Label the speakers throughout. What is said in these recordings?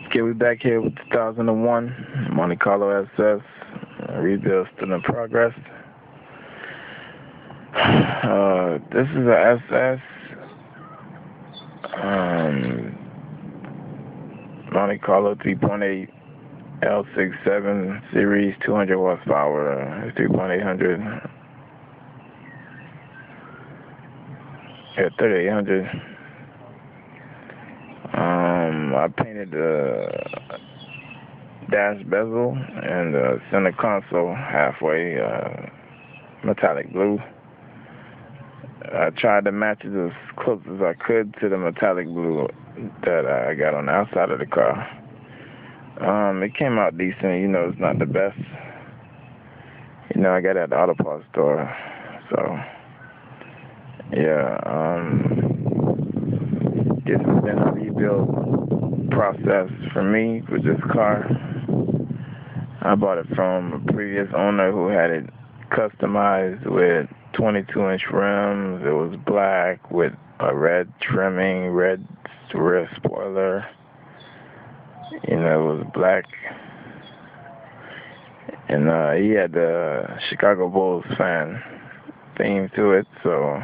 Speaker 1: Okay, we back here with 2001 Monte Carlo SS. Rebuild still in progress. This is a SS Monte Carlo 3.8 L67 series, 200 horsepower, 3.800. Yeah, 3800. I painted the dash bezel and the center console halfway metallic blue. I tried to match it as close as I could to the metallic blue that I got on the outside of the car. It came out decent. You know, it's not the best. You know, I got it at the auto parts store. So, yeah, this has been a rebuild process for me with this car. I bought it from a previous owner who had it customized with 22-inch rims. It was black with a red trimming, red rear spoiler. You know, it was black. And he had the Chicago Bulls fan theme to it, so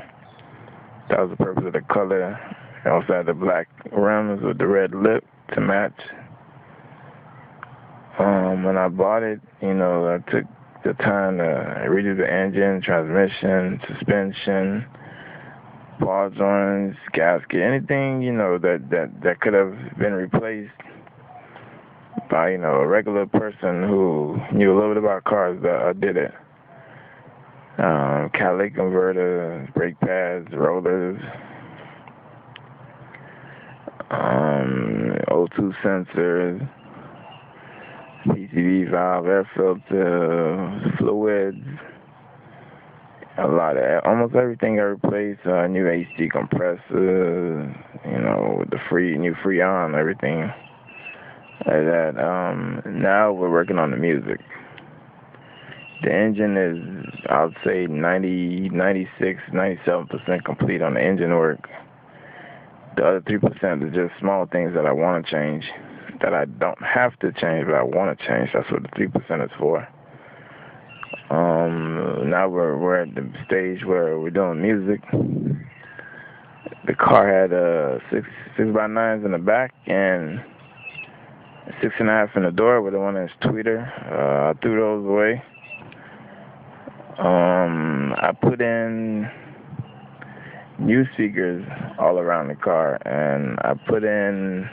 Speaker 1: that was the purpose of the color. I also had the black rims with the red lip to match. When I bought it, you know, I took the time to redo the engine, transmission, suspension, ball joints, gasket, anything, you know, that could have been replaced by, you know, a regular person who knew a little bit about cars. That did it. Catalytic converters, brake pads, rollers, O2 sensors, PCV valve, air filter, fluids, a lot of, almost everything I replaced. New HD compressor, you know, with the new Freon, everything like that. Now we're working on the music. The engine is, I would say, 90, 96, 97% complete on the engine work. The other 3% is just small things that I want to change, that I don't have to change, but I want to change. That's what the 3% is for. Now we're at the stage where we're doing music. The car had 6x9s in the back and 6.5 in the door with a 1-inch tweeter. I threw those away. I put in new speakers all around the car, and I put in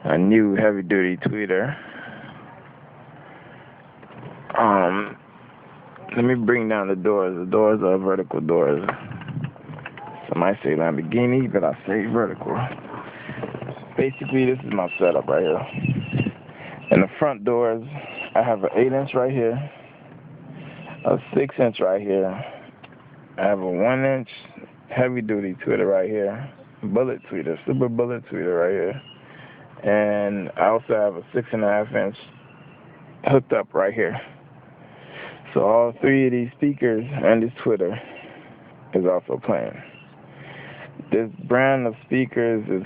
Speaker 1: a new heavy-duty tweeter. Let me bring down the doors. The doors are vertical doors. Some might say Lamborghini, but I say vertical. Basically, this is my setup right here. In the front doors, I have an 8-inch right here, a 6-inch right here. I have a 1-inch heavy-duty tweeter right here, bullet tweeter, super bullet tweeter right here. And I also have a 6.5-inch hooked up right here. So all three of these speakers and this tweeter is also playing. This brand of speakers is,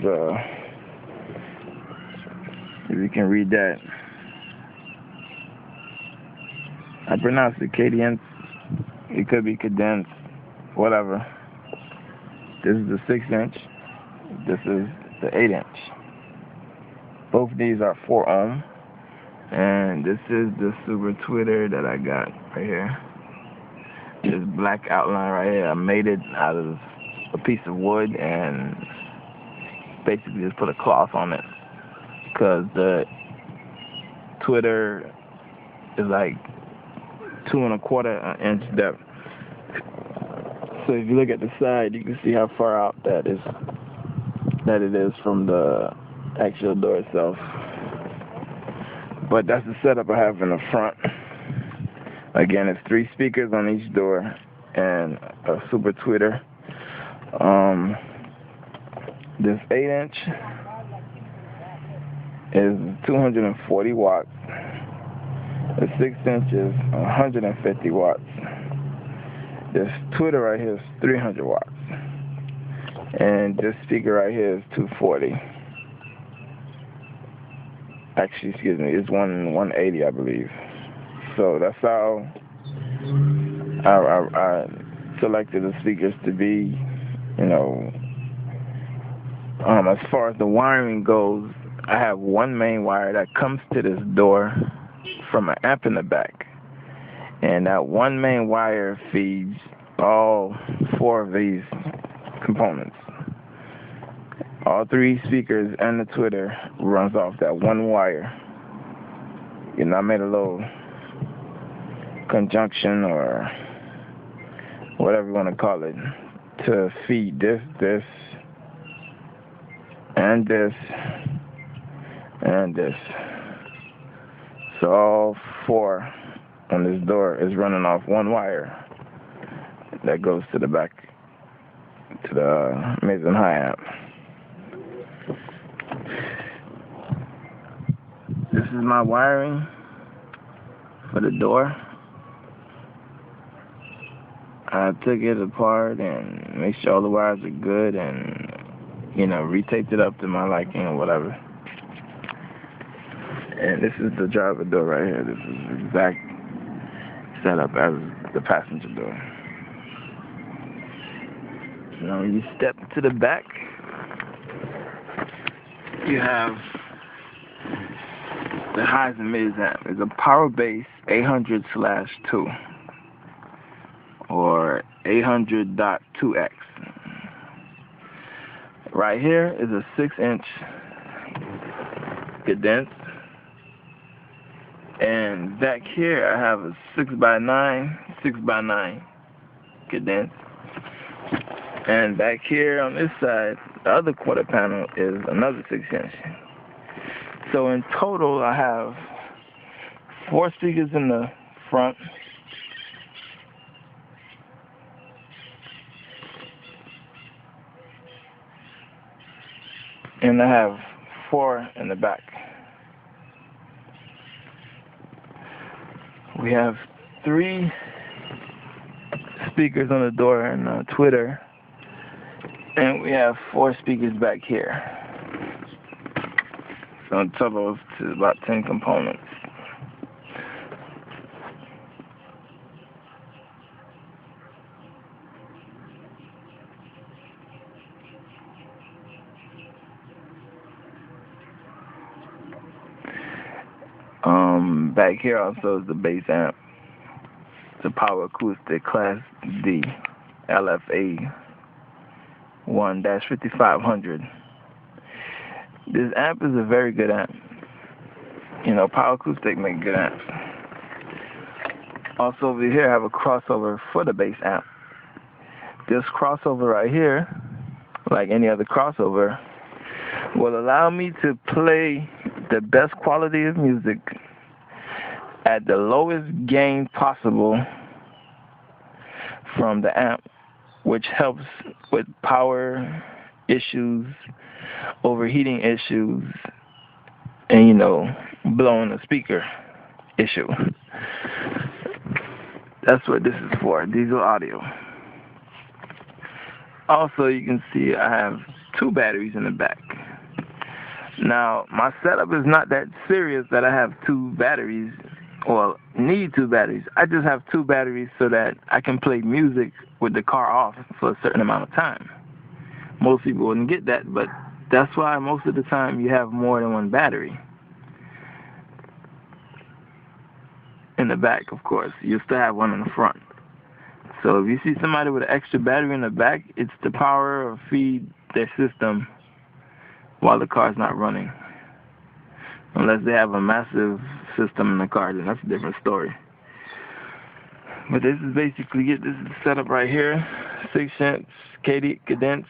Speaker 1: if you can read that, I pronounce it cadence. It could be condensed, whatever. This is the 6-inch. This is the 8-inch. Both of these are 4 ohm. And this is the super tweeter that I got right here. This black outline right here, I made it out of a piece of wood and basically just put a cloth on it, because the tweeter is like 2.25 inch depth. So if you look at the side, you can see how far out that it is from the actual door itself. But that's the setup I have in the front. Again, it's 3 speakers on each door and a super tweeter. This 8-inch is 240 watts. The 6-inch is 150 watts. This tweeter right here is 300 watts. And this speaker right here is 240. Actually, excuse me, it's 180, I believe. So that's how I selected the speakers to be. As far as the wiring goes, I have one main wire that comes to this door from an amp in the back. And that one main wire feeds all 4 of these components. All 3 speakers and the tweeter runs off that one wire. I made a little conjunction or whatever you want to call it to feed this, and this, and this. So all 4 on this door is running off one wire that goes to the back, to the mid and high amp. This is my wiring for the door. I took it apart and made sure all the wires are good and, retaped it up to my liking or whatever. And this is the driver door right here. This is the exact setup as the passenger door. Now when you step to the back, you have the highs and mids amp. It's a power base 800/2 or 800.2x. Right here is a 6-inch cadense, and back here I have a 6x9 cadense, and back here on this side, the other quarter panel is another 6-inch. So in total, I have 4 speakers in the front, and I have 4 in the back. We have 3 speakers on the door and a tweeter, and we have 4 speakers back here. So in total, it's about 10 components. Back here also is the bass amp. It's a power acoustic Class D LFA 1-5500. This amp is a very good amp. Power acoustic make good amps. Also over here I have a crossover for the bass amp. This crossover right here, like any other crossover, will allow me to play the best quality of music at the lowest gain possible from the amp, which helps with power issues, overheating issues, and blowing the speaker issue. That's what this is for, diesel audio. Also, you can see I have 2 batteries in the back. Now, my setup is not that serious that I have 2 batteries, or need 2 batteries. I just have 2 batteries so that I can play music with the car off for a certain amount of time. Most people wouldn't get that, but that's why most of the time you have more than 1 battery. In the back, of course, you still have 1 in the front. So if you see somebody with an extra battery in the back, it's to power or feed their system while the car's not running. Unless they have a massive system in the car, then that's a different story. But this is basically it. This is the setup right here. 6-inch cadense,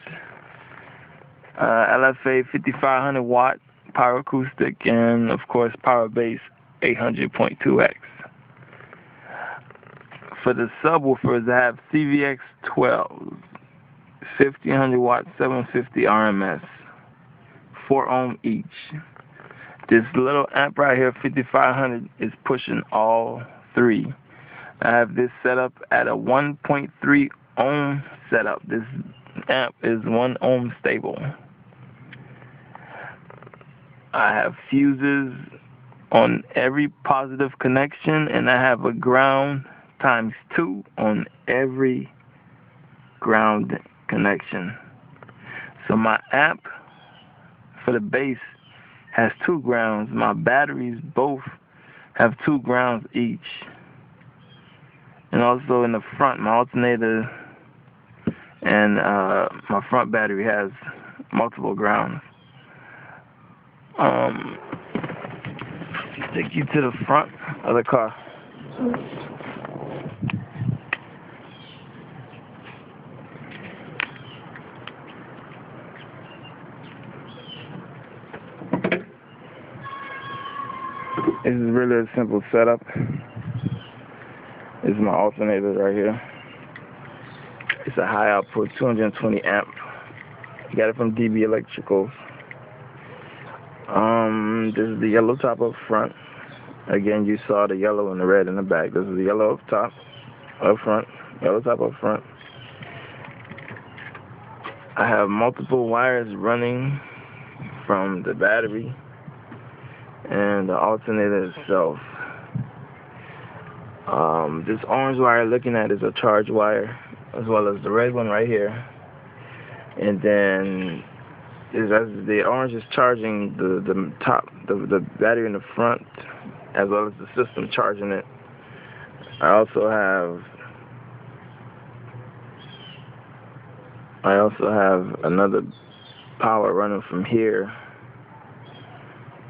Speaker 1: LFA 5500 watt power acoustic, and of course power base 800.2x. For the subwoofers, I have CVX 12, 1500 watt, 750 RMS, 4 ohm each. This little amp right here, 5500, is pushing all 3. I have this set up at a 1.3 ohm setup. This amp is 1 ohm stable. I have fuses on every positive connection, and I have a ground times 2 on every ground connection. So my amp for the bass has 2 grounds. My batteries both have 2 grounds each. And also in the front, my alternator and my front battery has multiple grounds. Take you to the front of the car. This is really a simple setup. This is my alternator right here. It's a high output 220 amp. Got it from DB Electricals. This is the yellow top up front. Again, you saw the yellow and the red in the back. This is the yellow up top, up front, yellow top up front. I have multiple wires running from the battery and the alternator itself. This orange wire looking at is a charge wire, as well as the red one right here. And then the orange is charging the top, the battery in the front, as well as the system charging it. I also have another power running from here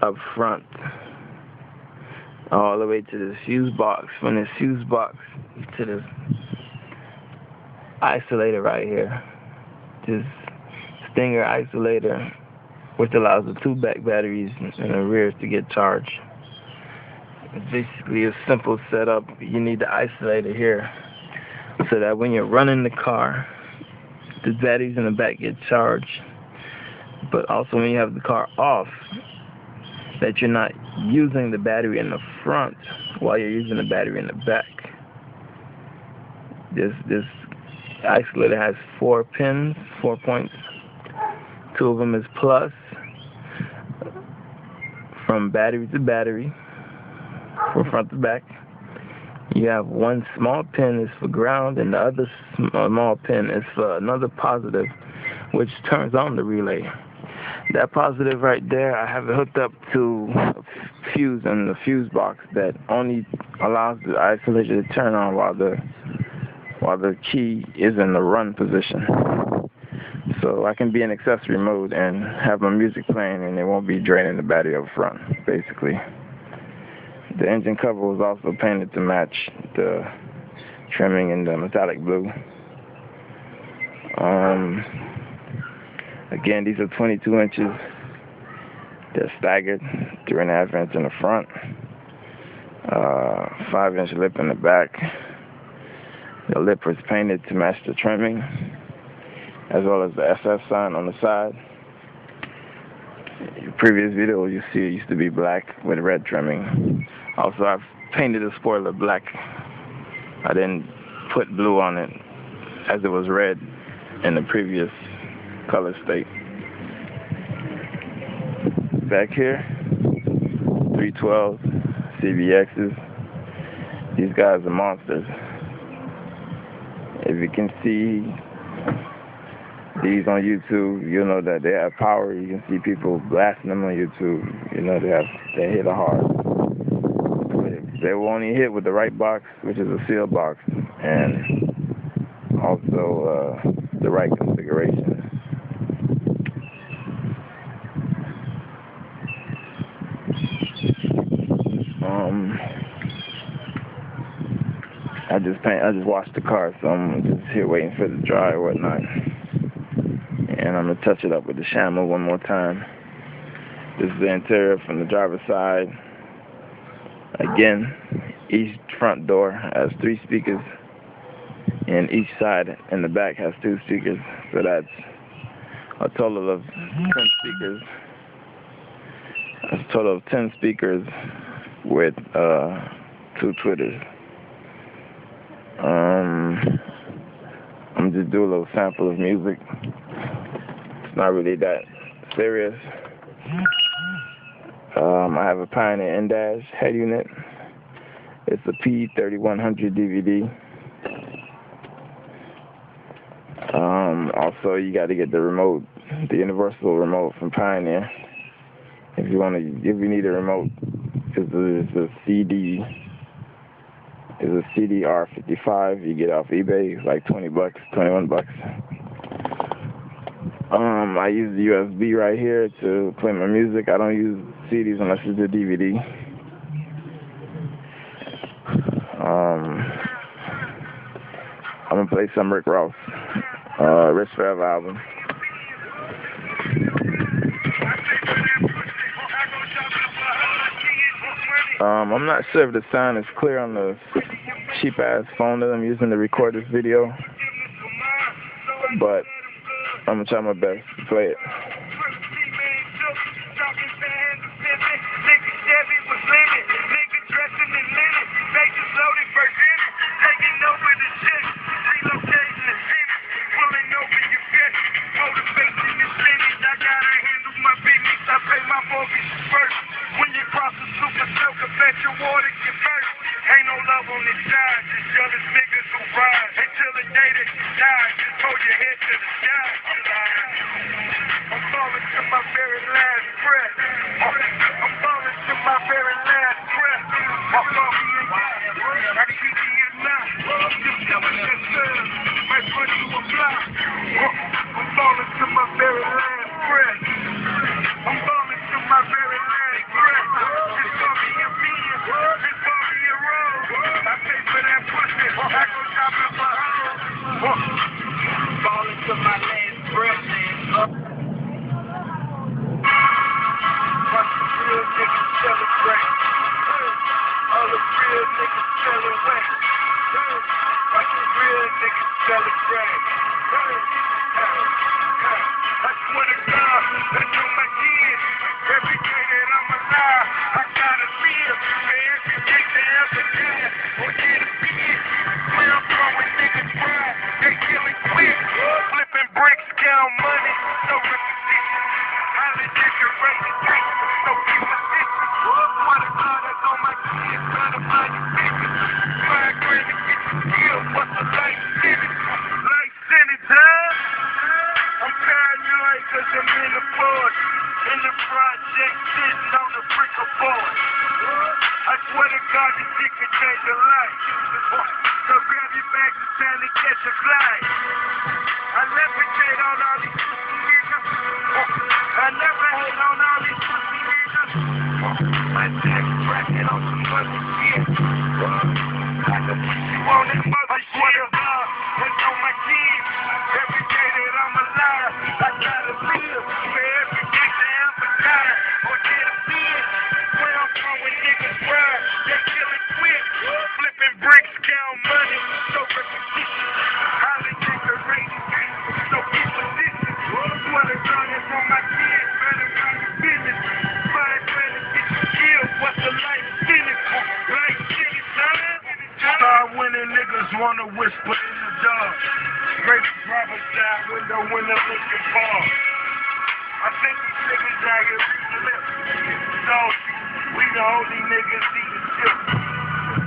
Speaker 1: up front all the way to this fuse box, from this fuse box to this isolator right here, this Stinger isolator, which allows the 2 back batteries in the rear to get charged. It's basically a simple setup. You need the isolator here so that when you're running the car, the batteries in the back get charged, but also when you have the car off, that you're not using the battery in the front while you're using the battery in the back. This isolator has 4 pins, 4 points. 2 of them is plus, from battery to battery, from front to back. You have 1 small pin is for ground, and the other small pin is for another positive, which turns on the relay. That positive right there, I have it hooked up to a fuse in the fuse box that only allows the isolator to turn on while the key is in the run position. So I can be in accessory mode and have my music playing, and it won't be draining the battery up front, basically. The engine cover was also painted to match the trimming in the metallic blue. Again, these are 22 inches. They're staggered, 3.5 inch in the front, 5-inch lip in the back. The lip was painted to match the trimming, as well as the SF sign on the side. In the previous video, you see it used to be black with red trimming. Also, I've painted the spoiler black. I didn't put blue on it, as it was red in the previous color state. Back here, 312 CBXs. These guys are monsters. If you can see these on YouTube, you'll know that they have power. You can see people blasting them on YouTube. You know they hit hard. They will only hit with the right box, which is a seal box, and also the right configuration. I just washed the car, so I'm just here waiting for it to dry or whatnot. And I'm gonna touch it up with the Shamu one more time. This is the interior from the driver's side. Again, each front door has 3 speakers, and each side in the back has 2 speakers. So that's a total of 10 speakers. That's a total of 10 speakers with 2 tweeters. I'm just doing a little sample of music. It's not really that serious. I have a Pioneer N-Dash head unit. It's a P3100 DVD. Also, you got to get the remote, the universal remote from Pioneer. If you need a remote, it's a CDR55. You get off eBay. It's like $20, $21. I use the USB right here to play my music. I don't use CDs unless it's a DVD. I'm gonna play some Rick Ross, Rich Forever album. I'm not sure if the sound is clear on the cheap ass phone that I'm using to record this video, but I'm gonna try my best to play it.
Speaker 2: Ain't no love on this side, just jealous niggas who ride until the day that you die. Just hold your head to the sky. I'm falling to my very last breath. I'm falling to my very last breath. I'm falling I see you now. Just never let serve. My foot to a block. I'm falling to my very last breath. I'm falling to my very last breath. Just call me a being. Just call me a road. I pay for that pussy. I go shopping for hoes. Falling to my last breath. Watch the real niggas celebrate. All the real niggas celebrate. Watch the real niggas celebrate. I swear to God, I know my kids. Every day that I'm alive, I gotta live. Every day that I'm alive, or get a bid. Where I'm going, niggas ride. They killing quick. Flipping bricks, count money. No repetition. Highly decorated bricks. No repetition. What a God, I know my kids. Better buy you tickets. $5 grand to get you killed. What's the life sentence? Life sentence, huh? I'm paranoid cause I'm in the board. In the project, sitting on the brick of board. I swear to God, this shit can change your life. So grab your bags, it's time to catch a flight. I levitate on all these pussy niggas. I never hate on all these pussy niggas. My tax bracket on some other shit. I can put you on this mother shit. I know my kids. Every day that I'm alive, I gotta live. For every day that I'm alive, or get a bid. Where I'm going, niggas ride. They killing quick. Flipping bricks, count money. No repetition. Highly decorated. No imposition. What a gun is on my kids. Better mind your business. $5 grand to get you killed. What's the life sentence? Life sentence, huh? Start winning, niggas wanna whisper in the dark. Great driver's side window when the looking for. I think these niggas out here flip. So, we the only niggas eating chips.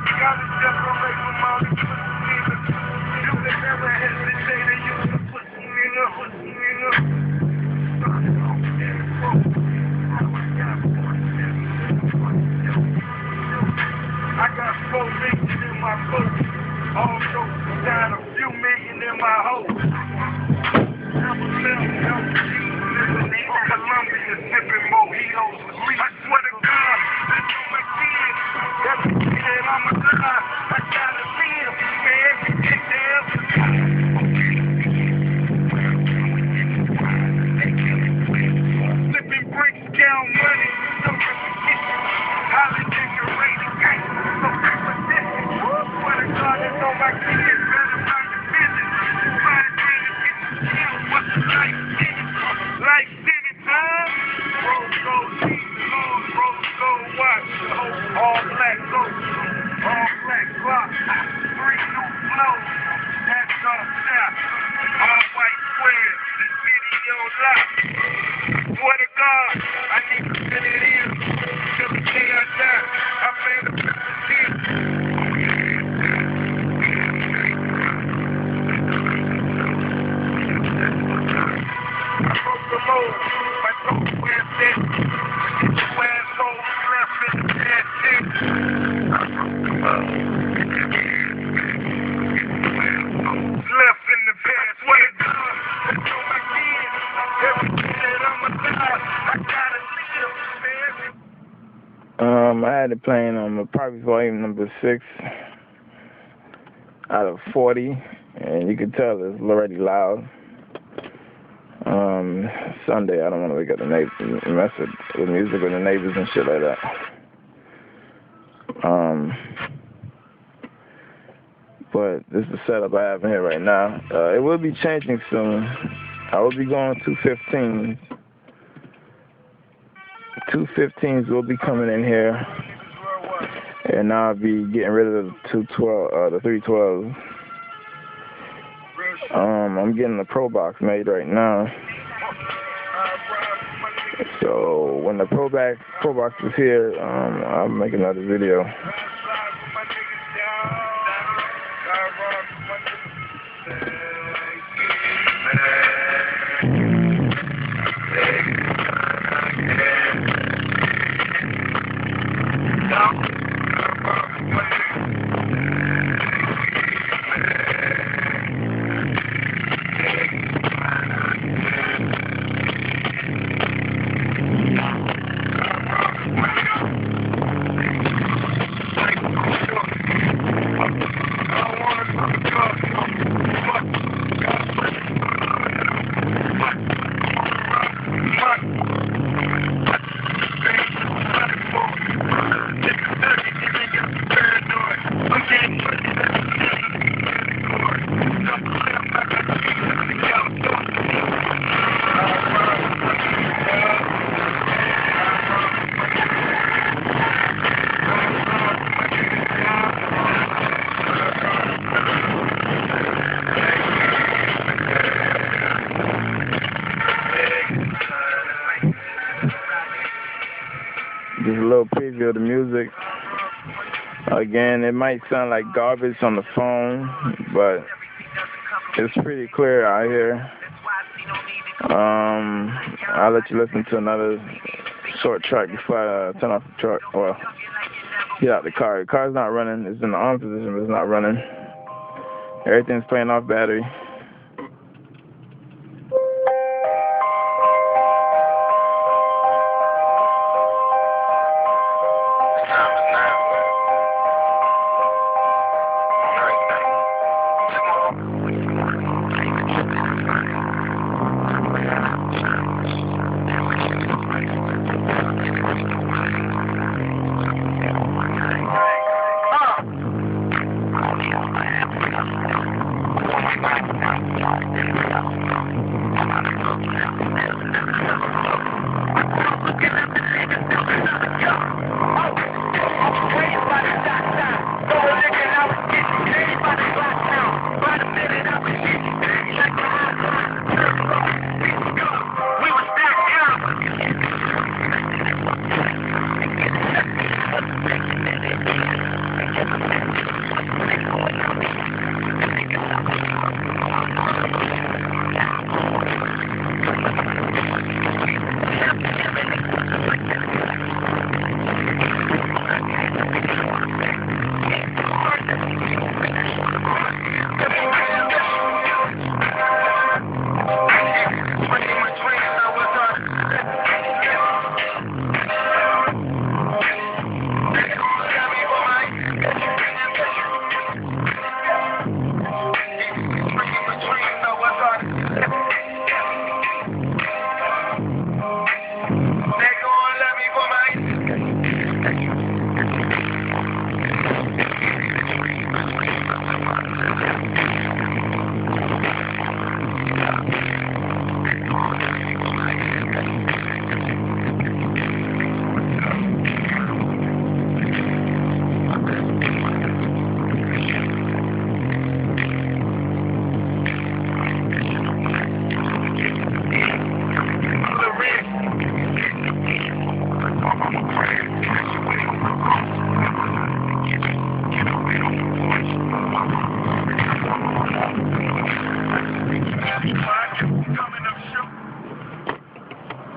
Speaker 2: You gotta separate from all these pussy niggas. You can never hesitate to use a pussy nigga, pussy nigga. I got 4 million in my boat. All jokes aside, a few million in my hole. Columbia sipping mojitos with me. I swear to God, I know my kids.
Speaker 1: I had it playing on the probably volume number 6 out of 40, and you can tell it's already loud. Sunday, I don't want to wake up the neighbors and mess with music with the neighbors and shit like that. But this is the setup I have in here right now. It will be changing soon. I will be going 215s. 215s will be coming in here, and I'll be getting rid of the 312s. I'm getting the Pro Box made right now. So when the Pro Box is here, I'll make another video. Just a little preview of the music. Again, it might sound like garbage on the phone, but it's pretty clear out here. I'll let you listen to another short track before I turn off the truck. Well, get out the car. The car's not running. It's in the on position, but it's not running. Everything's playing off battery.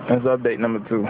Speaker 1: That's update number 2.